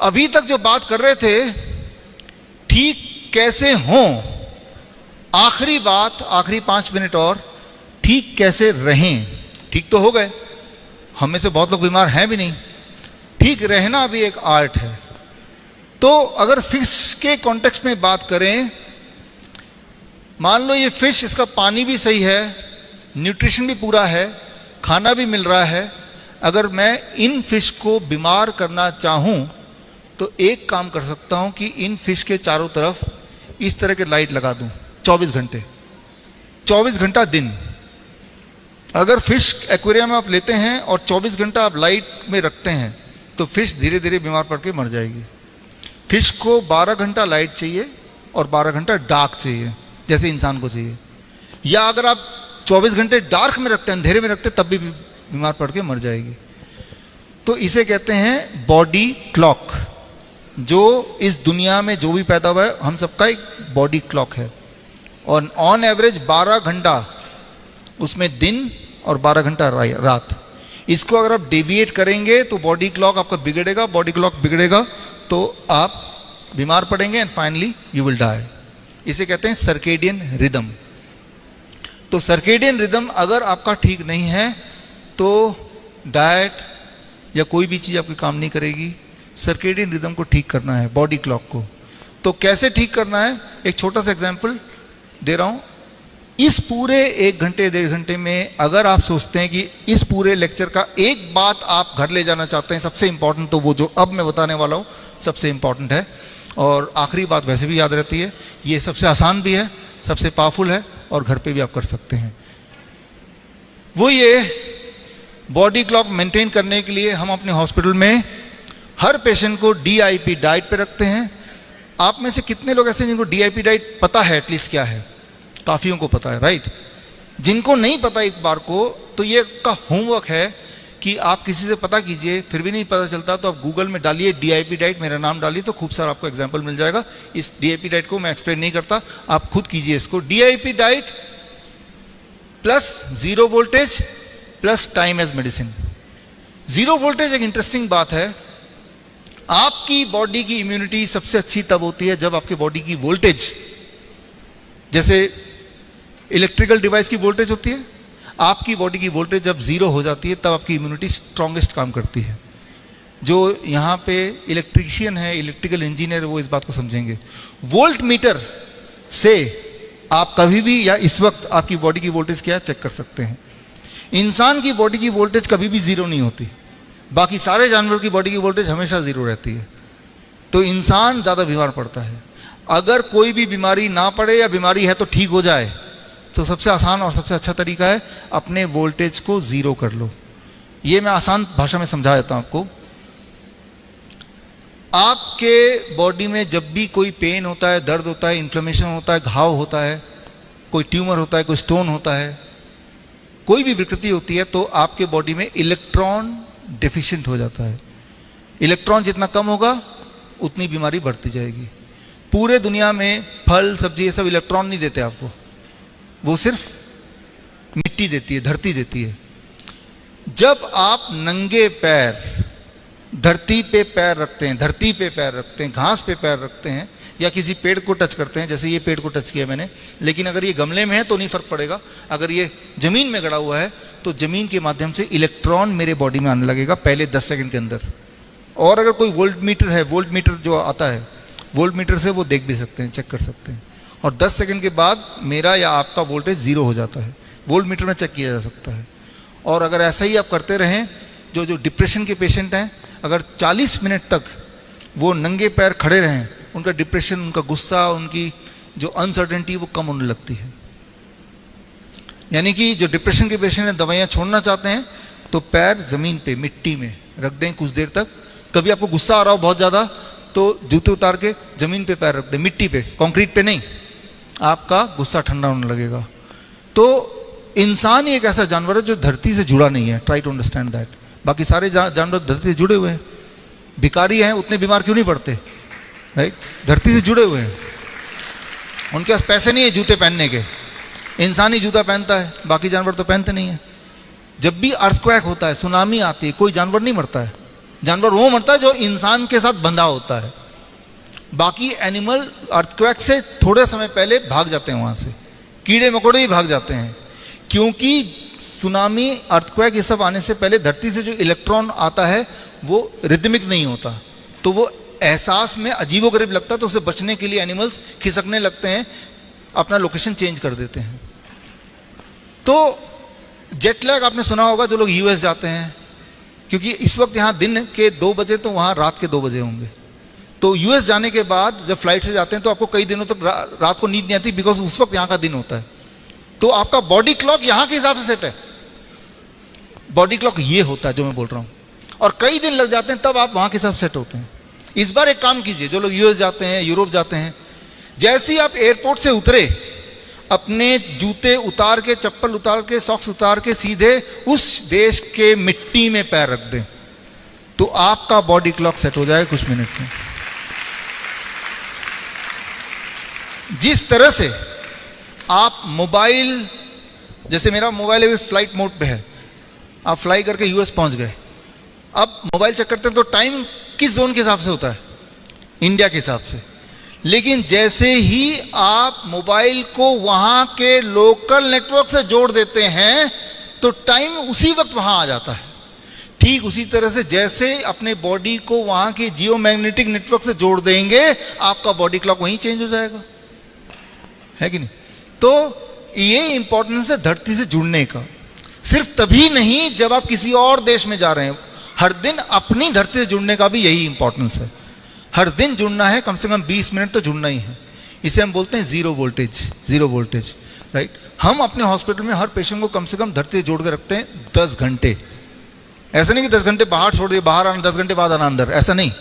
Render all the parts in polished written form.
अभी तक जो बात कर रहे थे ठीक कैसे हों, आखिरी बात, आखिरी 5 मिनट और, ठीक कैसे रहें। ठीक तो हो गए, हम में से बहुत लोग बीमार हैं भी नहीं। ठीक रहना भी एक आर्ट है। तो अगर फिश के कॉन्टेक्स्ट में बात करें, मान लो ये फिश, इसका पानी भी सही है, न्यूट्रिशन भी पूरा है, खाना भी मिल रहा है। अगर मैं इन फिश को बीमार करना चाहूं तो एक काम कर सकता हूं कि इन फिश के चारों तरफ इस तरह के लाइट लगा दूं 24 घंटे, 24 घंटा दिन। अगर फिश एक्वेरियम में आप लेते हैं और 24 घंटा आप लाइट में रखते हैं तो फिश धीरे धीरे बीमार पड़ के मर जाएगी। फिश को 12 घंटा लाइट चाहिए और 12 घंटा डार्क चाहिए, जैसे इंसान को चाहिए। या अगर आप 24 घंटे डार्क में रखते हैं, अंधेरे में रखते हैं, तब भी बीमार पड़ के मर जाएगी। तो इसे कहते हैं बॉडी क्लॉक। जो इस दुनिया में जो भी पैदा हुआ है, हम सबका एक बॉडी क्लॉक है। और ऑन एवरेज 12 घंटा उसमें दिन और 12 घंटा रात। इसको अगर आप डेविएट करेंगे तो बॉडी क्लॉक आपका बिगड़ेगा, बॉडी क्लॉक बिगड़ेगा तो आप बीमार पड़ेंगे and finally you will die. इसे कहते हैं सर्केडियन रिदम। तो सर्केडियन रिदम अगर आपका ठीक नहीं है तो डाइट या कोई भी चीज़ आपकी काम नहीं करेगी। सर्केडियन रिदम को ठीक करना है, बॉडी क्लॉक को। तो कैसे ठीक करना है, एक छोटा सा एग्जांपल दे रहा हूं। इस पूरे 1 घंटे 1.5 घंटे में अगर आप सोचते हैं कि इस पूरे लेक्चर का एक बात आप घर ले जाना चाहते हैं, सबसे इंपॉर्टेंट, तो वो जो अब मैं बताने वाला हूं सबसे इंपॉर्टेंट है। और आखिरी बात वैसे भी याद रहती है, ये सबसे आसान भी है, सबसे पावरफुल है और घर पे भी आप कर सकते हैं। वो ये बॉडी क्लॉक मेंटेन करने के लिए हम अपने हॉस्पिटल में हर पेशेंट को DIP डाइट पे रखते हैं। आप में से कितने लोग ऐसे जिनको DIP डाइट पता है एटलीस्ट क्या है? काफियों को पता है, राइट। जिनको नहीं पता एक बार को, तो ये का होमवर्क है कि आप किसी से पता कीजिए, फिर भी नहीं पता चलता तो आप गूगल में डालिए DIP डाइट, मेरा नाम डालिए तो खूब सारा आपको एग्जाम्पल मिल जाएगा। इस DIP डाइट को मैं एक्सप्लेन नहीं करता, आप खुद कीजिए इसको। DIP diet plus 0 voltage plus time as medicine. 0 voltage एक इंटरेस्टिंग बात है। आपकी बॉडी की इम्यूनिटी सबसे अच्छी तब होती है जब आपकी बॉडी की वोल्टेज, जैसे इलेक्ट्रिकल डिवाइस की वोल्टेज होती है, आपकी बॉडी की वोल्टेज जब 0 हो जाती है तब आपकी इम्यूनिटी स्ट्रॉन्गेस्ट काम करती है। जो यहाँ पे इलेक्ट्रीशियन है, इलेक्ट्रिकल इंजीनियर, वो इस बात को समझेंगे। वोल्ट मीटर से आप कभी भी या इस वक्त आपकी बॉडी की वोल्टेज क्या चेक कर सकते हैं। इंसान की बॉडी की वोल्टेज कभी भी 0 नहीं होती, बाकी सारे जानवर की बॉडी की वोल्टेज हमेशा 0 रहती है। तो इंसान ज़्यादा बीमार पड़ता है। अगर कोई भी बीमारी ना पड़े या बीमारी है तो ठीक हो जाए, तो सबसे आसान और सबसे अच्छा तरीका है अपने वोल्टेज को 0 कर लो। ये मैं आसान भाषा में समझा देता हूं आपको। आपके बॉडी में जब भी कोई पेन होता है, दर्द होता है, इन्फ्लेमेशन होता है, घाव होता है, कोई ट्यूमर होता है, कोई स्टोन होता है, कोई भी विकृति होती है, तो आपके बॉडी में इलेक्ट्रॉन डेफिशिएंट हो जाता है। इलेक्ट्रॉन जितना कम होगा उतनी बीमारी बढ़ती जाएगी। पूरे दुनिया में फल सब्जी ये सब इलेक्ट्रॉन नहीं देते आपको, वो सिर्फ मिट्टी देती है, धरती देती है। जब आप नंगे पैर धरती पे पैर रखते हैं, धरती पे पैर रखते हैं, घास पे पैर रखते हैं, या किसी पेड़ को टच करते हैं, जैसे ये पेड़ को टच किया मैंने, लेकिन अगर ये गमले में है तो नहीं फर्क पड़ेगा, अगर ये जमीन में गड़ा हुआ है तो जमीन के माध्यम से इलेक्ट्रॉन मेरे बॉडी में आने लगेगा पहले 10 सेकंड के अंदर। और अगर कोई वोल्ट मीटर है, वोल्ट मीटर जो आता है, वोल्ट मीटर से वो देख भी सकते हैं, चेक कर सकते हैं, और 10 सेकंड के बाद मेरा या आपका वोल्टेज 0 हो जाता है। वोल्ट मीटर में चेक किया जा सकता है। और अगर ऐसा ही आप करते रहें, जो डिप्रेशन के पेशेंट हैं, अगर 40 मिनट तक वो नंगे पैर खड़े रहें, उनका डिप्रेशन, उनका गुस्सा, उनकी जो अनसर्टेनिटी वो कम होने लगती है। यानी कि जो डिप्रेशन के पेशेंट हैं, दवाइयाँ छोड़ना चाहते हैं, तो पैर ज़मीन पे मिट्टी में रख दें कुछ देर तक। कभी आपको गुस्सा आ रहा हो बहुत ज़्यादा तो जूते उतार के ज़मीन पे पैर रख दें, मिट्टी पे, कंक्रीट पे नहीं, आपका गुस्सा ठंडा होने लगेगा। तो इंसान ही एक ऐसा जानवर है जो धरती से जुड़ा नहीं है, ट्राई टू अंडरस्टैंड दैट। बाकी सारे जानवर धरती से जुड़े हुए हैं। भिखारी हैं, उतने बीमार क्यों नहीं पड़ते, राइट? धरती से जुड़े हुए हैं, उनके पास पैसे नहीं है जूते पहनने के। इंसान ही जूता पहनता है, बाकी जानवर तो पहनते नहीं है। जब भी अर्थक्वेक होता है, सुनामी आती है, कोई जानवर नहीं मरता है, जानवर वो मरता है जो इंसान के साथ बंधा होता है। बाकी एनिमल अर्थक्वेक से थोड़े समय पहले भाग जाते हैं वहाँ से, कीड़े मकोड़े भी भाग जाते हैं, क्योंकि सुनामी, अर्थक्वेक ये सब आने से पहले धरती से जो इलेक्ट्रॉन आता है वो रिदमिक नहीं होता, तो वो एहसास में अजीबोगरीब लगता है, तो उसे बचने के लिए एनिमल्स खिसकने लगते हैं, अपना लोकेशन चेंज कर देते हैं। तो जेट लैग आपने सुना होगा जो लोग यूएस जाते हैं, क्योंकि इस वक्त यहाँ दिन के 2 बजे तो वहाँ रात के 2 बजे होंगे। तो यूएस जाने के बाद जब फ्लाइट से जाते हैं तो आपको कई दिनों तक रात को नींद नहीं आती, बिकॉज उस वक्त यहाँ का दिन होता है। तो आपका बॉडी क्लॉक यहाँ के हिसाब से सेट है, बॉडी क्लॉक ये होता है जो मैं बोल रहा हूँ, और कई दिन लग जाते हैं तब आप वहाँ के हिसाब सेट होते हैं। इस बार एक काम कीजिए, जो लोग यूएस जाते हैं, यूरोप जाते हैं, जैसे ही आप एयरपोर्ट से उतरे, अपने जूते उतार के, चप्पल उतार के, सॉक्स उतार के सीधे उस देश के मिट्टी में पैर रख दें, तो आपका बॉडी क्लॉक सेट हो जाएगा कुछ मिनट में। जिस तरह से आप मोबाइल, जैसे मेरा मोबाइल अभी फ्लाइट मोड पे है, आप फ्लाई करके यूएस पहुंच गए, अब मोबाइल चेक करते हैं तो टाइम किस जोन के हिसाब से होता है, इंडिया के हिसाब से। लेकिन जैसे ही आप मोबाइल को वहां के लोकल नेटवर्क से जोड़ देते हैं तो टाइम उसी वक्त वहां आ जाता है। ठीक उसी तरह से जैसे अपने बॉडी को वहां के जियोमैग्नेटिक नेटवर्क से जोड़ देंगे, आपका बॉडी क्लॉक वहीं चेंज हो जाएगा, है कि नहीं? तो ये इंपॉर्टेंस है धरती से जुड़ने का। सिर्फ तभी नहीं जब आप किसी और देश में जा रहे हैं, हर दिन अपनी धरती से जुड़ने का भी यही इंपॉर्टेंस है। हर दिन जुड़ना है, कम से कम 20 मिनट तो जुड़ना ही है। इसे हम बोलते हैं जीरो वोल्टेज, राइट। हम अपने हॉस्पिटल में हर पेशेंट को कम से कम धरती से जोड़ के रखते हैं 10 घंटे। ऐसा नहीं कि 10 घंटे बाहर छोड़ दिए, बाहर आना 10 घंटे बाद आना अंदर, ऐसा नहीं।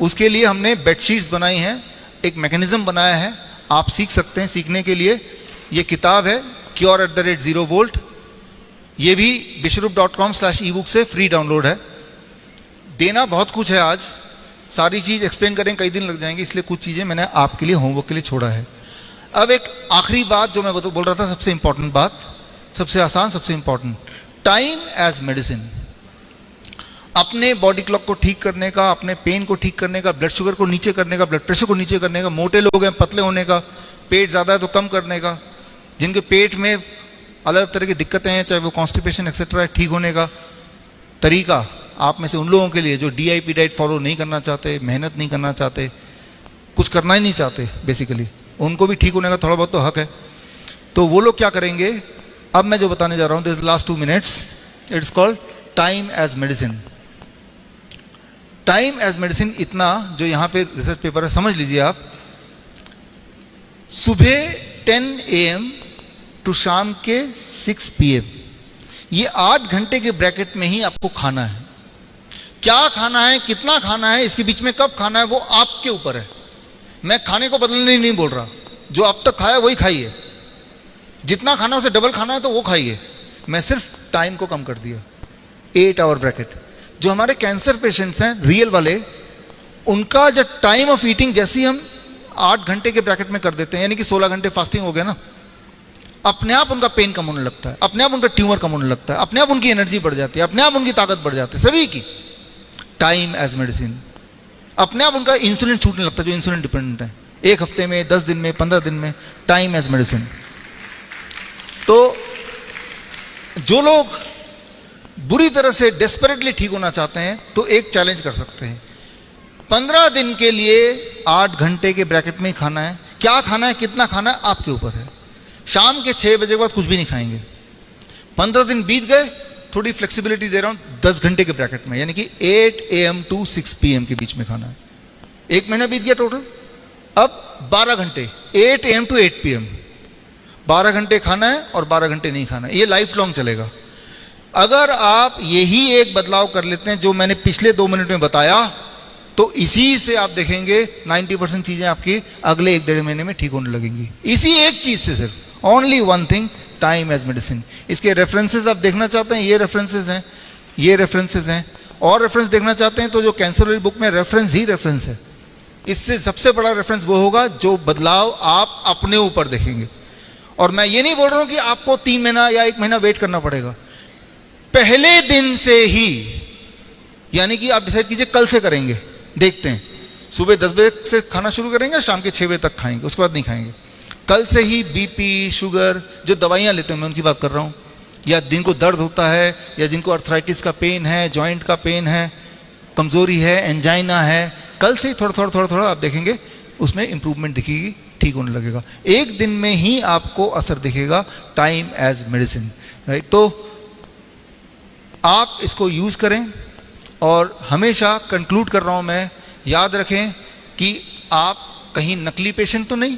उसके लिए हमने बेडशीट्स बनाई हैं, एक मैकेनिज्म बनाया है, आप सीख सकते हैं। सीखने के लिए ये किताब है cure@0volt, ये भी विश्वरूप.com/ebook से फ्री डाउनलोड है। देना बहुत कुछ है, आज सारी चीज़ एक्सप्लेन करें कई दिन लग जाएंगे, इसलिए कुछ चीज़ें मैंने आपके लिए होमवर्क के लिए छोड़ा है। अब एक आखिरी बात जो मैं बोल रहा था, सबसे इंपॉर्टेंट बात, सबसे आसान, सबसे इंपॉर्टेंट, टाइम एज मेडिसिन। अपने बॉडी क्लॉक को ठीक करने का, अपने पेन को ठीक करने का, ब्लड शुगर को नीचे करने का, ब्लड प्रेशर को नीचे करने का, मोटे लोग हैं पतले होने का, पेट ज़्यादा है तो कम करने का, जिनके पेट में अलग तरह की दिक्कतें हैं, चाहे वो कॉन्स्टिपेशन एक्सेट्रा है, ठीक होने का तरीका। आप में से उन लोगों के लिए जो DIP डाइट फॉलो नहीं करना चाहते, मेहनत नहीं करना चाहते, कुछ करना ही नहीं चाहते बेसिकली, उनको भी ठीक होने का थोड़ा बहुत तो हक है। तो वो लोग क्या करेंगे, अब मैं जो बताने जा रहा हूँ, this last 2 minutes, it's called time as medicine. Time as medicine इतना जो यहाँ पे रिसर्च पेपर है, समझ लीजिए आप, सुबह 10 AM टू शाम के 6 PM, ये 8 घंटे के ब्रैकेट में ही आपको खाना है। क्या खाना है, कितना खाना है, इसके बीच में कब खाना है, वो आपके ऊपर है। मैं खाने को बदलने नहीं बोल रहा, जो अब तक खाया वही खाइए, जितना खाना है उसे डबल खाना है तो वो खाइए। मैं सिर्फ टाइम को कम कर दिया, 8 आवर ब्रैकेट। जो हमारे कैंसर पेशेंट्स हैं रियल वाले, उनका जो टाइम ऑफ ईटिंग जैसे ही हम 8 घंटे के ब्रैकेट में कर देते हैं, यानी कि 16 घंटे फास्टिंग हो गया ना, अपने आप उनका पेन कम होने लगता है, अपने आप उनका ट्यूमर कम होने लगता है, अपने आप उनकी एनर्जी बढ़ जाती है, अपने आप उनकी ताकत बढ़ जाती है, सभी की। टाइम एज मेडिसिन, अपने आप उनका इंसुलिन छूटने लगता है जो इंसुलिन डिपेंडेंट है, 1 हफ्ते में, 10 दिन में, 15 दिन में, टाइम एज मेडिसिन। तो जो लोग बुरी तरह से डेस्परेटली ठीक होना चाहते हैं तो एक चैलेंज कर सकते हैं, 15 दिन के लिए 8 घंटे के ब्रैकेट में ही खाना है। क्या खाना है, कितना खाना है, आपके ऊपर है। शाम के 6 बजे के बाद कुछ भी नहीं खाएंगे। 15 दिन बीत गए, थोड़ी फ्लेक्सिबिलिटी दे रहा हूं, 10 घंटे के ब्रैकेट में, यानी कि 8 AM टू 6 PM के बीच में खाना है। 1 महीना बीत गया टोटल। अब 12 घंटे, 8 AM टू 8 PM, 12 घंटे खाना है और 12 घंटे नहीं खाना है। ये लाइफ लॉन्ग चलेगा। अगर आप यही एक बदलाव कर लेते हैं जो मैंने पिछले 2 मिनट में बताया, तो इसी से आप देखेंगे 90% चीजें आपकी अगले 1-1.5 महीने में ठीक होने लगेंगी। इसी एक चीज से, सिर्फ only one thing, time as medicine. इसके रेफरेंसेस आप देखना चाहते हैं, ये रेफरेंसेस हैं, ये रेफरेंसेस हैं, और रेफरेंस देखना चाहते हैं तो जो कैंसर वाली बुक में रेफरेंस ही रेफरेंस है। इससे सबसे बड़ा रेफरेंस वो होगा जो बदलाव आप अपने ऊपर देखेंगे। और मैं ये नहीं बोल रहा हूं कि आपको 3 महीना या 1 महीना वेट करना पड़ेगा, पहले दिन से ही यानी कि आप डिसाइड कीजिए कल से करेंगे, देखते हैं सुबह 10 बजे से खाना शुरू करेंगे, शाम के 6 बजे तक खाएंगे, उसके बाद नहीं खाएंगे। कल से ही बीपी, शुगर, जो दवाइयाँ लेते हैं मैं उनकी बात कर रहा हूँ, या जिनको दर्द होता है, या जिनको अर्थराइटिस का पेन है, जॉइंट का पेन है, कमज़ोरी है, एंजाइना है, कल से ही थोड़ा आप देखेंगे उसमें इम्प्रूवमेंट दिखेगी, ठीक होने लगेगा। एक दिन में ही आपको असर दिखेगा, टाइम एज मेडिसिन, राइट। तो आप इसको यूज़ करें, और हमेशा कंक्लूड कर रहा हूँ मैं, याद रखें कि आप कहीं नकली पेशेंट तो नहीं।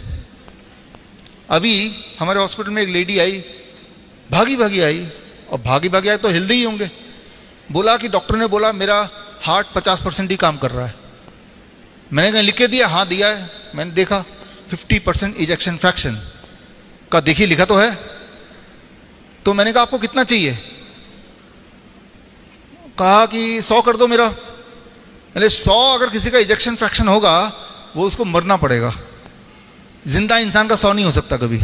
अभी हमारे हॉस्पिटल में एक लेडी आई, भागी आई, और भागी आई तो हेल्दी ही होंगे, बोला कि डॉक्टर ने बोला मेरा हार्ट 50% ही काम कर रहा है। मैंने कहा लिख के दिया, हाँ दिया है। मैंने देखा 50% इजेक्शन फ्रैक्शन का देखिए लिखा तो है। तो मैंने कहा आपको कितना चाहिए? कहा कि 100 कर दो मेरा। मैंने 100 अगर किसी का इजेक्शन फ्रैक्शन होगा वो उसको मरना पड़ेगा, जिंदा इंसान का 100 नहीं हो सकता कभी।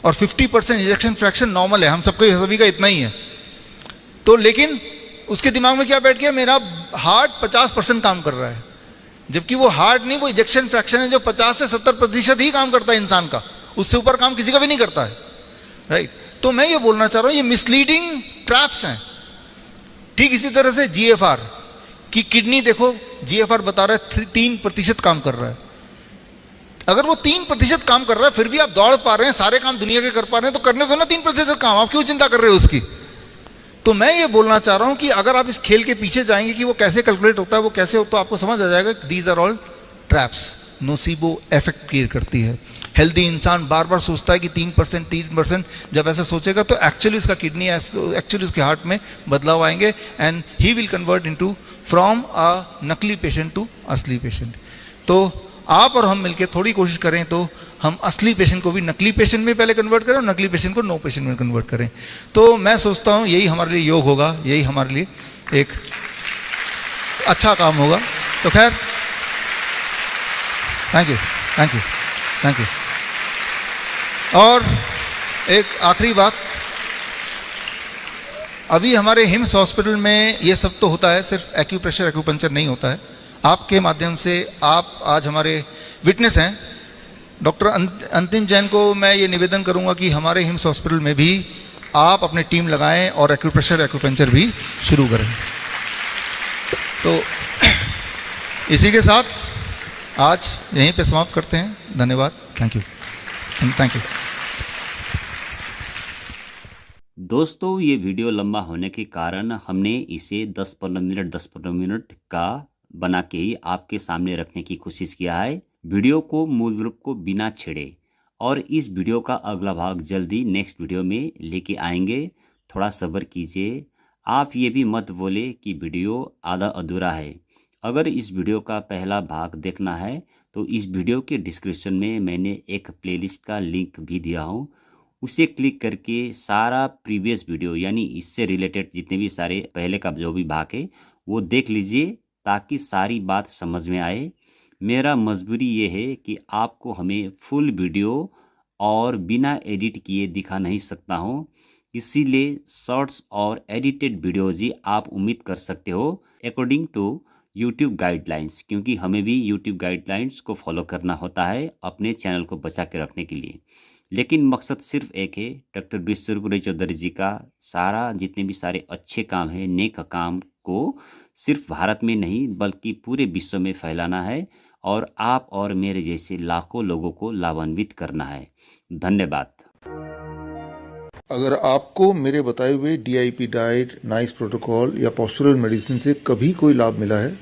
और 50% इजेक्शन फ्रैक्शन नॉर्मल है, हम सभी का इतना ही है। तो लेकिन उसके दिमाग में क्या बैठ गया, मेरा हार्ट 50% काम कर रहा है, जबकि वो हार्ट नहीं, वो इजेक्शन फ्रैक्शन है जो 50 से 70% ही काम करता है इंसान का, उससे ऊपर काम किसी का भी नहीं करता है, राइट। तो मैं ये बोलना चाह रहा हूँ, ये मिसलीडिंग ट्रैप्स हैं। ठीक इसी तरह से GFR की किडनी देखो, GFR बता रहा है 3% काम कर रहा है। अगर वो 3% काम कर रहा है फिर भी आप दौड़ पा रहे हैं, सारे काम दुनिया के कर पा रहे हैं, तो करने दो ना 3% काम, आप क्यों चिंता कर रहे हो उसकी? तो मैं ये बोलना चाह रहा हूं कि अगर आप इस खेल के पीछे जाएंगे कि वो कैसे कैलकुलेट होता है, वो कैसे होता है, आपको समझ आ जाएगा कि these are all traps, nocebo effect create करती है। हेल्दी इंसान बार बार सोचता है कि 3%, जब ऐसा सोचेगा तो एक्चुअली उसका किडनी, एक्चुअली उसके हार्ट में बदलाव आएंगे, and he will convert into from a नकली पेशेंट टू असली पेशेंट। तो आप और हम मिलकर थोड़ी कोशिश करें तो हम असली पेशेंट को भी नकली पेशेंट में पहले कन्वर्ट करें और नकली पेशेंट को नो पेशेंट में कन्वर्ट करें। तो मैं सोचता हूँ यही हमारे लिए योग होगा, यही हमारे लिए एक अच्छा काम होगा। तो खैर, थैंक यू। और एक आखिरी बात, अभी हमारे हिम्स हॉस्पिटल में ये सब तो होता है, सिर्फ एक्यूप्रेशर एक्यूपंक्चर नहीं होता है। आपके माध्यम से आप आज हमारे विटनेस हैं। डॉक्टर अंतिम जैन को मैं ये निवेदन करूंगा कि हमारे हिम्स हॉस्पिटल में भी आप अपनी टीम लगाएं और एक्यूप्रेशर एक्यूपंक्चर भी शुरू करें। तो इसी के साथ आज यहीं पे समाप्त करते हैं। धन्यवाद। Thank you. दोस्तों, ये वीडियो लंबा होने के कारण हमने इसे 10-15 मिनट का बना के ही आपके सामने रखने की कोशिश किया है। वीडियो को मूल रूप को बिना छेड़े, और इस वीडियो का अगला भाग जल्दी नेक्स्ट वीडियो में लेके आएंगे। थोड़ा सब्र कीजिए। आप ये भी मत बोले कि वीडियो आधा अधूरा है। अगर इस वीडियो का पहला भाग देखना है तो इस वीडियो के डिस्क्रिप्शन में मैंने एक प्लेलिस्ट का लिंक भी दिया हूँ, उसे क्लिक करके सारा प्रीवियस वीडियो यानी इससे रिलेटेड जितने भी सारे पहले का जो भी भाग है वो देख लीजिए, ताकि सारी बात समझ में आए। मेरा मजबूरी ये है कि आपको हमें फुल वीडियो और बिना एडिट किए दिखा नहीं सकता हूँ, इसीलिए शॉर्ट्स और एडिटेड वीडियोज ही आप उम्मीद कर सकते हो अकॉर्डिंग टू यूट्यूब गाइडलाइंस, क्योंकि हमें भी यूट्यूब गाइडलाइंस को फॉलो करना होता है अपने चैनल को बचा के रखने के लिए। लेकिन मकसद सिर्फ एक है, डॉक्टर विश्वेश्वर चौधरी जी का सारा जितने भी सारे अच्छे काम हैं, नेक काम को सिर्फ भारत में नहीं बल्कि पूरे विश्व में फैलाना है, और आप और मेरे जैसे लाखों लोगों को लाभान्वित करना है। धन्यवाद। अगर आपको मेरे बताए हुए DIP डाइट, नाइस प्रोटोकॉल या पोस्चरल मेडिसिन से कभी कोई लाभ मिला है,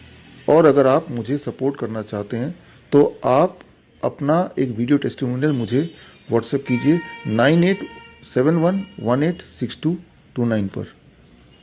और अगर आप मुझे सपोर्ट करना चाहते हैं, तो आप अपना एक वीडियो टेस्टिमोनियल मुझे व्हाट्सएप कीजिए 9871186229 पर।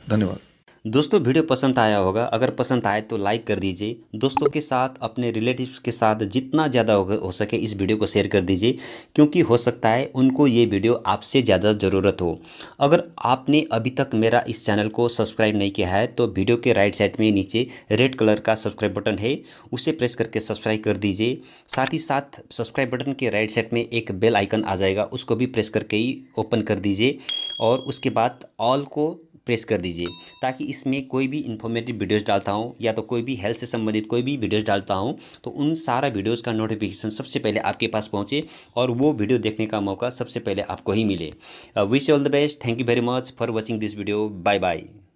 धन्यवाद। दोस्तों, वीडियो पसंद आया होगा। अगर पसंद आए तो लाइक कर दीजिए। दोस्तों के साथ, अपने रिलेटिव्स के साथ जितना ज़्यादा हो सके इस वीडियो को शेयर कर दीजिए, क्योंकि हो सकता है उनको ये वीडियो आपसे ज़्यादा ज़रूरत हो। अगर आपने अभी तक मेरा इस चैनल को सब्सक्राइब नहीं किया है तो वीडियो के राइट साइड में नीचे रेड कलर का सब्सक्राइब बटन है, उसे प्रेस करके सब्सक्राइब कर दीजिए। साथ ही साथ सब्सक्राइब बटन के राइट साइड में एक बेल आइकन आ जाएगा, उसको भी प्रेस करके ही ओपन कर दीजिए, और उसके बाद ऑल को प्रेस कर दीजिए, ताकि इसमें कोई भी इन्फॉर्मेटिव वीडियोस डालता हूँ या तो कोई भी हेल्थ से संबंधित कोई भी वीडियोस डालता हूँ तो उन सारा वीडियोस का नोटिफिकेशन सबसे पहले आपके पास पहुँचे और वो वीडियो देखने का मौका सबसे पहले आपको ही मिले। Wish all the best, thank you very much for watching this video, bye bye.